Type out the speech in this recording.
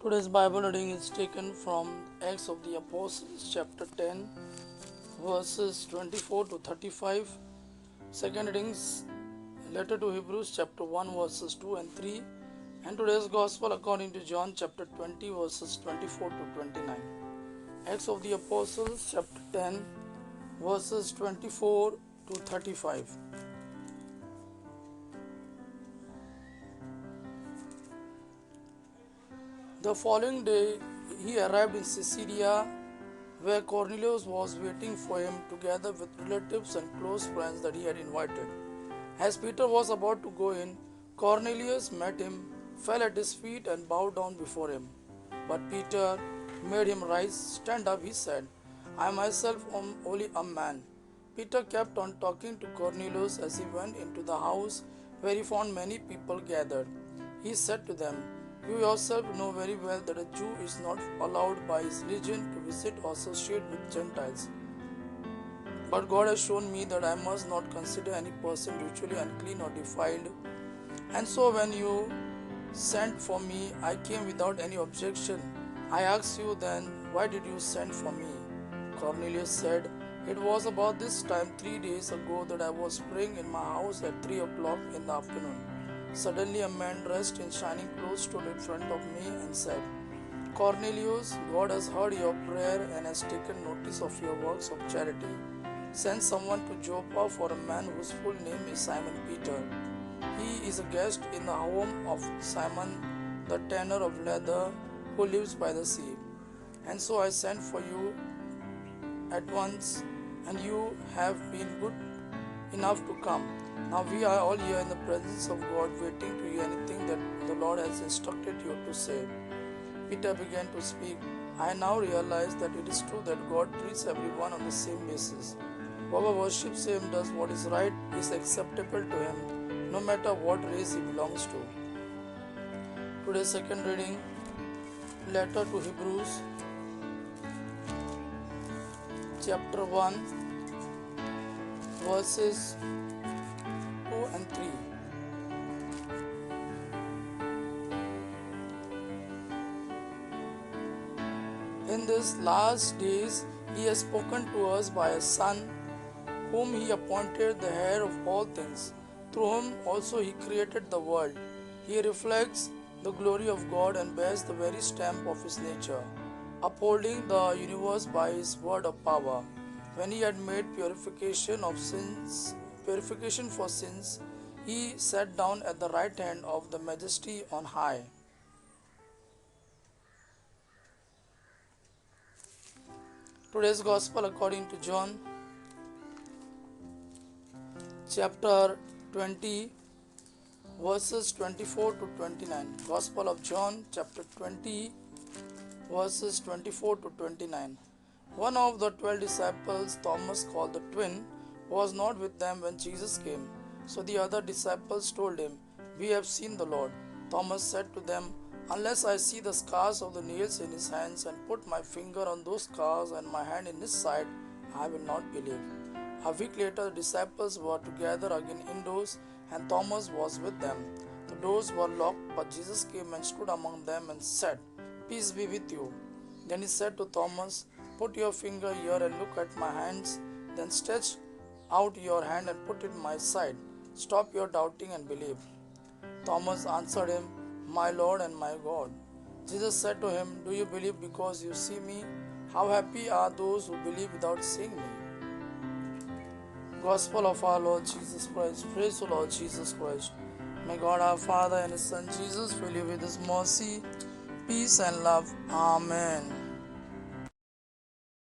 Today's Bible reading is taken from Acts of the Apostles, chapter 10, verses 24 to 35. Second readings, letter to Hebrews, chapter 1, verses 2 and 3. And today's Gospel according to John, chapter 20, verses 24 to 29. Acts of the Apostles, chapter 10, verses 24 to 35. The following day, he arrived in Caesarea, where Cornelius was waiting for him together with relatives and close friends that he had invited. As Peter was about to go in, Cornelius met him, fell at his feet, and bowed down before him. But Peter made him rise. "Stand up," he said. "I myself am only a man." Peter kept on talking to Cornelius as he went into the house where he found many people gathered. He said to them, "You yourself know very well that a Jew is not allowed by his religion to visit or associate with Gentiles. But God has shown me that I must not consider any person ritually unclean or defiled. And so when you sent for me, I came without any objection. I asked you then, why did you send for me?" Cornelius said, "It was about this time 3 days ago that I was praying in my house at 3 o'clock in the afternoon. Suddenly a man dressed in shining clothes stood in front of me and said, 'Cornelius, God has heard your prayer and has taken notice of your works of charity. Send someone to Joppa for a man whose full name is Simon Peter. He is a guest in the home of Simon, the tanner of leather, who lives by the sea.' And so I sent for you at once, and you have been good enough to come. Now we are all here in the presence of God, waiting to hear anything that the Lord has instructed you to say." Peter began to speak. "I now realize that it is true that God treats everyone on the same basis. Whoever worships Him does what is right, is acceptable to Him, no matter what race he belongs to." Today's second reading, letter to Hebrews, chapter 1, verses 2 and 3. "In these last days he has spoken to us by a Son, whom he appointed the heir of all things, through whom also he created the world. He reflects the glory of God and bears the very stamp of his nature, upholding the universe by his word of power. When he had made purification for sins, he sat down at the right hand of the Majesty on high." Today's Gospel according to John, chapter 20, verses 24 to 29. Gospel of John, chapter 20, verses 24 to 29. One of the 12 disciples, Thomas called the twin, was not with them when Jesus came. So the other disciples told him, "We have seen the Lord." Thomas said to them, "Unless I see the scars of the nails in his hands and put my finger on those scars and my hand in his side, I will not believe." A week later, the disciples were together again indoors, and Thomas was with them. The doors were locked, but Jesus came and stood among them and said, "Peace be with you." Then he said to Thomas, "Put your finger here and look at my hands. Then stretch out your hand and put it in my side. Stop your doubting and believe." Thomas answered him, "My Lord and my God." Jesus said to him, "Do you believe because you see me? How happy are those who believe without seeing me." Gospel of our Lord Jesus Christ. Praise the Lord Jesus Christ. May God our Father and His Son Jesus fill you with His mercy, peace and love. Amen.